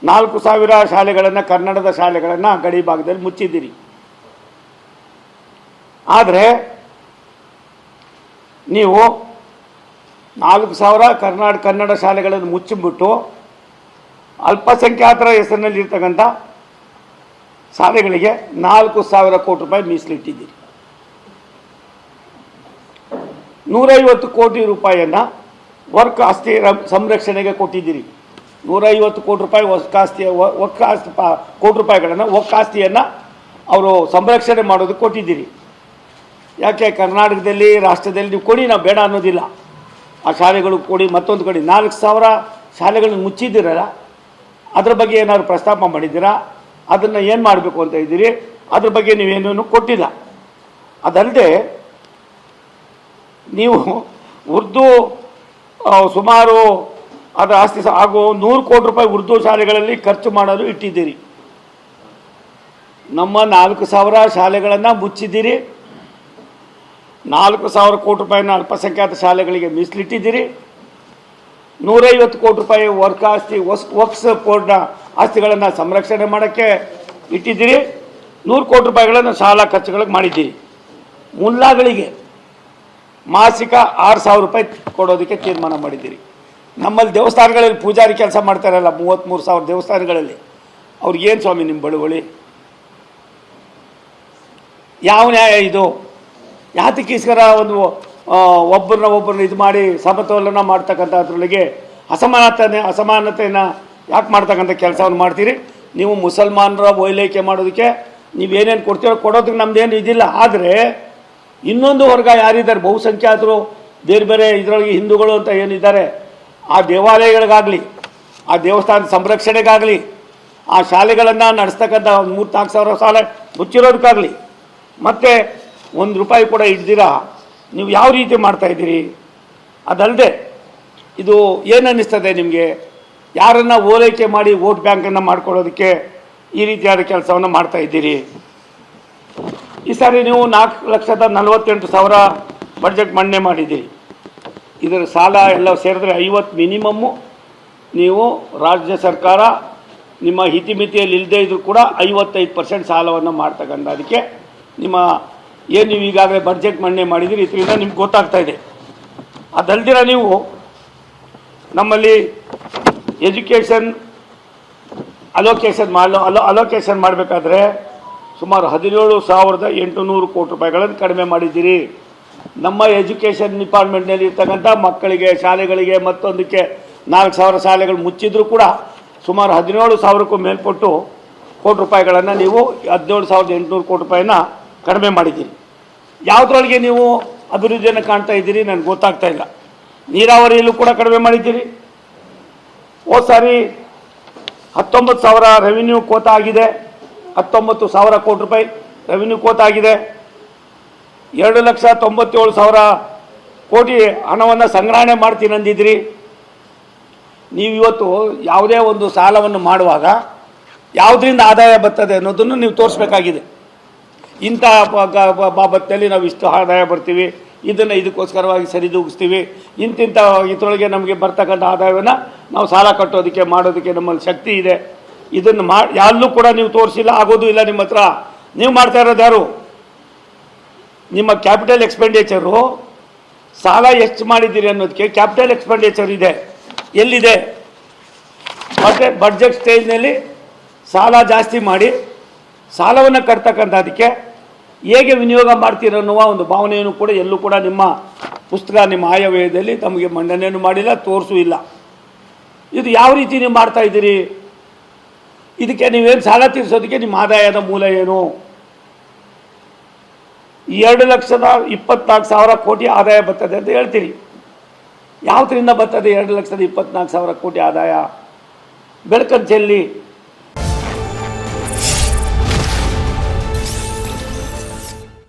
4,000 ಶಾಲೆಗಳನ್ನು, ಕನ್ನಡದ ಶಾಲೆಗಳನ್ನು ಗಡಿ ಭಾಗದಲ್ಲಿ ಮುಚ್ಚಿದ್ದೀರಿ. ಆದರೆ ನೀವು 4,000 ಕನ್ನಡ ಶಾಲೆಗಳನ್ನು ಮುಚ್ಚಿಬಿಟ್ಟು ಅಲ್ಪಸಂಖ್ಯಾತರ ಹೆಸರಿನಲ್ಲಿ ಇರ್ತಕ್ಕಂಥ ಶಾಲೆಗಳಿಗೆ 4,000 ಕೋಟಿ ರೂಪಾಯಿ ಮೀಸಲಿಟ್ಟಿದ್ದೀರಿ. 150 ಕೋಟಿ ರೂಪಾಯಿಯನ್ನು ವರ್ಕ್ ಆಸ್ತಿ ಸಂರಕ್ಷಣೆಗೆ ಕೊಟ್ಟಿದ್ದೀರಿ. 150 ಕೋಟಿ ರೂಪಾಯಿ ಕೋಟಿ ರೂಪಾಯಿಗಳನ್ನು ಒಕ್ಕಾಸ್ತಿಯನ್ನು ಅವರು ಸಂರಕ್ಷಣೆ ಮಾಡೋದಕ್ಕೆ ಕೊಟ್ಟಿದ್ದೀರಿ. ಯಾಕೆ ಕರ್ನಾಟಕದಲ್ಲಿ, ರಾಷ್ಟ್ರದಲ್ಲಿ ನೀವು ಕೊಡಿ, ನಾವು ಬೇಡ ಅನ್ನೋದಿಲ್ಲ. ಆ ಶಾಲೆಗಳು ಕೊಡಿ. ಮತ್ತೊಂದು ಕಡೆ 4,000 ಶಾಲೆಗಳನ್ನು ಮುಚ್ಚಿದ್ದೀರಲ್ಲ, ಅದ್ರ ಬಗ್ಗೆ ಏನಾದ್ರು ಪ್ರಸ್ತಾಪ ಮಾಡಿದ್ದೀರಾ? ಅದನ್ನು ಏನು ಮಾಡಬೇಕು ಅಂತ ಇದ್ದೀರಿ? ಅದ್ರ ಬಗ್ಗೆ ನೀವೇನೂ ಕೊಟ್ಟಿಲ್ಲ. ಅದಲ್ಲದೆ ನೀವು ಉರ್ದು ಸುಮಾರು ಅದರ ಆಸ್ತಿ ಹಾಗೂ 100 ಕೋಟಿ ರೂಪಾಯಿ ಉರ್ದು ಶಾಲೆಗಳಲ್ಲಿ ಖರ್ಚು ಮಾಡಲು ಇಟ್ಟಿದ್ದೀರಿ. ನಮ್ಮ 4,000 ಶಾಲೆಗಳನ್ನು ಮುಚ್ಚಿದ್ದೀರಿ. 4,000 ಕೋಟಿ ರೂಪಾಯಿನ ಅಲ್ಪಸಂಖ್ಯಾತ ಶಾಲೆಗಳಿಗೆ ಮೀಸಲಿಟ್ಟಿದ್ದೀರಿ. 150 ಕೋಟಿ ರೂಪಾಯಿ ವರ್ಕ್ ಆಸ್ತಿ ವಕ್ಸ್ ಬೋರ್ಡ್ನ ಆಸ್ತಿಗಳನ್ನು ಸಂರಕ್ಷಣೆ ಮಾಡೋಕ್ಕೆ ಇಟ್ಟಿದ್ದೀರಿ. 100 ಕೋಟಿ ರೂಪಾಯಿಗಳನ್ನು ಶಾಲಾ ಖರ್ಚುಗಳಿಗೆ ಮಾಡಿದ್ದೀರಿ. ಮುಲ್ಲಾಗಳಿಗೆ ಮಾಸಿಕ 6,000 ರೂಪಾಯಿ ಕೊಡೋದಕ್ಕೆ ತೀರ್ಮಾನ ಮಾಡಿದ್ದೀರಿ. ನಮ್ಮಲ್ಲಿ ದೇವಸ್ಥಾನಗಳಲ್ಲಿ ಪೂಜಾರಿ ಕೆಲಸ ಮಾಡ್ತಾರಲ್ಲ, 33,000 ದೇವಸ್ಥಾನಗಳಲ್ಲಿ, ಅವ್ರಿಗೇನು ಸ್ವಾಮಿ ನಿಮ್ಮ ಬಳುವಳಿ? ಯಾವ ನ್ಯಾಯ ಇದು? ಯಾತಕ್ಕೋಸ್ಕರ ಒಬ್ಬರನ್ನ ಇದು ಮಾಡಿ ಸಮತೋಲನ ಮಾಡ್ತಕ್ಕಂಥದ್ರೊಳಗೆ ಅಸಮಾನತೆಯನ್ನು ಯಾಕೆ ಮಾಡ್ತಕ್ಕಂಥ ಕೆಲಸವನ್ನು ಮಾಡ್ತೀರಿ? ನೀವು ಮುಸಲ್ಮಾನರ ಓಲೈಕೆ ಮಾಡೋದಕ್ಕೆ ನೀವೇನೇನು ಕೊಡ್ತೀರೋ ಕೊಡೋದಕ್ಕೆ ನಮ್ಮದೇನು ಇದಿಲ್ಲ. ಆದರೆ ಇನ್ನೊಂದು ವರ್ಗ ಯಾರಿದ್ದಾರೆ, ಬಹುಸಂಖ್ಯಾತರು, ಬೇರೆ ಬೇರೆ ಇದರೊಳಗೆ ಹಿಂದೂಗಳು ಅಂತ ಏನಿದ್ದಾರೆ, ಆ ದೇವಾಲಯಗಳಿಗಾಗಲಿ, ಆ ದೇವಸ್ಥಾನದ ಸಂರಕ್ಷಣೆಗಾಗಲಿ, ಆ ಶಾಲೆಗಳನ್ನು ನಡೆಸ್ತಕ್ಕಂಥ 3-4 ಸಾವಿರ ಶಾಲೆ ಮುಚ್ಚಿರೋದಕ್ಕಾಗಲಿ, ಮತ್ತು ₹1 ಕೂಡ ಹಿಡ್ದಿರಾ ನೀವು ಯಾವ ರೀತಿ ಮಾಡ್ತಾಯಿದ್ದೀರಿ? ಅದಲ್ಲದೆ ಇದು ಏನು ಅನ್ನಿಸ್ತದೆ ನಿಮಗೆ? ಯಾರನ್ನು ಓಲೈಕೆ ಮಾಡಿ ವೋಟ್ ಬ್ಯಾಂಕನ್ನು ಮಾಡ್ಕೊಳ್ಳೋದಕ್ಕೆ ಈ ರೀತಿಯಾದ ಕೆಲಸವನ್ನು ಮಾಡ್ತಾಯಿದ್ದೀರಿ. ಈ ಸಾರಿ ನೀವು 4,48,000 ಬಡ್ಜೆಟ್ ಮಂಡನೆ ಮಾಡಿದ್ದೀರಿ. ಇದರ ಸಾಲ ಎಲ್ಲ ಸೇರಿದ್ರೆ 50 ಮಿನಿಮಮ್ಮು ನೀವು ರಾಜ್ಯ ಸರ್ಕಾರ ನಿಮ್ಮ ಹಿತಿಮಿತಿಯಲ್ಲಿ ಇಲ್ಲದೇ ಇದ್ದರೂ ಕೂಡ 55% ಸಾಲವನ್ನು ಮಾಡ್ತಕ್ಕಂಥ ಅದಕ್ಕೆ ನಿಮ್ಮ ಏನು ನೀವು ಈಗಾಗಲೇ ಬಡ್ಜೆಟ್ ಮಂಡನೆ ಮಾಡಿದ್ದೀರಿ, ಇದರಿಂದ ನಿಮ್ಗೆ ಗೊತ್ತಾಗ್ತಾ ಇದೆ. ಅದಲ್ದಿರ ನೀವು ನಮ್ಮಲ್ಲಿ ಎಜುಕೇಷನ್ ಅಲೋಕೇಶನ್ ಮಾಡಬೇಕಾದ್ರೆ ಸುಮಾರು 17,800 ಕೋಟಿ ರೂಪಾಯಿಗಳನ್ನು ಕಡಿಮೆ ಮಾಡಿದ್ದೀರಿ. ನಮ್ಮ ಎಜುಕೇಷನ್ ಡಿಪಾರ್ಟ್ಮೆಂಟ್ನಲ್ಲಿ ಇರ್ತಕ್ಕಂಥ ಮಕ್ಕಳಿಗೆ, ಶಾಲೆಗಳಿಗೆ, ಮತ್ತೊಂದಕ್ಕೆ 4,000 ಶಾಲೆಗಳು ಮುಚ್ಚಿದ್ರೂ ಕೂಡ ಸುಮಾರು 17,000ಕ್ಕೂ ಮೇಲ್ಪಟ್ಟು ಕೋಟಿ ರೂಪಾಯಿಗಳನ್ನು ನೀವು 17,800 ಕೋಟಿ ರೂಪಾಯಿನ ಕಡಿಮೆ ಮಾಡಿದ್ದೀರಿ. ಯಾವುದ್ರೊಳಗೆ ನೀವು ಅಭಿವೃದ್ಧಿಯನ್ನು ಕಾಣ್ತಾ ಇದ್ದೀರಿ ನನಗೆ ಗೊತ್ತಾಗ್ತಾ ಇಲ್ಲ. ನೀರಾವರಿಯಲ್ಲೂ ಕೂಡ ಕಡಿಮೆ ಮಾಡಿದ್ದೀರಿ. ಹೋದ ಸಾರಿ 19,000 ರೆವಿನ್ಯೂ ಕೋತಾ ಆಗಿದೆ. 19,000 ಕೋಟಿ ರೂಪಾಯಿ ರೆವಿನ್ಯೂ ಕೋತಾ ಆಗಿದೆ. 2,97,000 ಕೋಟಿ ಹಣವನ್ನು ಸಂಗ್ರಹಣೆ ಮಾಡ್ತೀನಿ ಅಂದಿದ್ರಿ. ನೀವು ಇವತ್ತು ಯಾವುದೇ ಒಂದು ಸಾಲವನ್ನು ಮಾಡುವಾಗ ಯಾವುದರಿಂದ ಆದಾಯ ಬರ್ತದೆ ಅನ್ನೋದನ್ನು ನೀವು ತೋರಿಸ್ಬೇಕಾಗಿದೆ. ಇಂಥ ಬಾಬತ್ತಿನಲ್ಲಿ ನಾವು ಇಷ್ಟು ಆದಾಯ ಬರ್ತೀವಿ, ಇದನ್ನು ಇದಕ್ಕೋಸ್ಕರವಾಗಿ ಸರಿದೂಗಿಸ್ತೀವಿ, ಇಂತಿಂಥ ಇದರೊಳಗೆ ನಮಗೆ ಬರ್ತಕ್ಕಂಥ ಆದಾಯವನ್ನು ನಾವು ಸಾಲ ಕಟ್ಟೋದಕ್ಕೆ ಮಾಡೋದಕ್ಕೆ ನಮ್ಮಲ್ಲಿ ಶಕ್ತಿ ಇದೆ. ಇದನ್ನು ಎಲ್ಲೂ ಕೂಡ ನೀವು ತೋರಿಸಿಲ್ಲ, ಆಗೋದು ಇಲ್ಲ ನಿಮ್ಮ ಹತ್ರ. ನೀವು ಮಾಡ್ತಾ ಇರೋದು ಯಾರು? ನಿಮ್ಮ ಕ್ಯಾಪಿಟಲ್ ಎಕ್ಸ್ಪೆಂಡಿಚರು ಸಾಲ ಎಷ್ಟು ಮಾಡಿದ್ದೀರಿ ಅನ್ನೋದಕ್ಕೆ ಕ್ಯಾಪಿಟಲ್ ಎಕ್ಸ್ಪೆಂಡಿಚರ್ ಇದೆ, ಎಲ್ಲಿದೆ? ಮತ್ತು ಬಡ್ಜೆಟ್ ಸ್ಟೇಜ್ನಲ್ಲಿ ಸಾಲ ಜಾಸ್ತಿ ಮಾಡಿ ಸಾಲವನ್ನು ಕಟ್ತಕ್ಕಂಥದಕ್ಕೆ ಹೇಗೆ ವಿನಿಯೋಗ ಮಾಡ್ತೀರೋ ಅನ್ನುವ ಒಂದು ಭಾವನೆಯನ್ನು ಕೂಡ ಎಲ್ಲೂ ಕೂಡ ನಿಮ್ಮ ಪುಸ್ತಕ, ನಿಮ್ಮ ಆಯವ್ಯಯದಲ್ಲಿ ತಮಗೆ ಮಂಡನೆಯನ್ನು ಮಾಡಿಲ್ಲ, ತೋರಿಸೂ ಇಲ್ಲ. ಇದು ಯಾವ ರೀತಿ ನೀವು ಮಾಡ್ತಾ ಇದ್ದೀರಿ? ಇದಕ್ಕೆ ನೀವೇನು ಸಾಲ ತೀರಿಸೋದಕ್ಕೆ ನಿಮ್ಮ ಆದಾಯದ ಮೂಲ ಏನು? 2,24,000 ಕೋಟಿ ಆದಾಯ ಬರ್ತದೆ ಅಂತ ಹೇಳ್ತೀರಿ. ಯಾವುದರಿಂದ ಬರ್ತದೆ 2,24,000 ಕೋಟಿ ಆದಾಯ? ಬೆಳಕನ್ನು ಚೆಲ್ಲಿ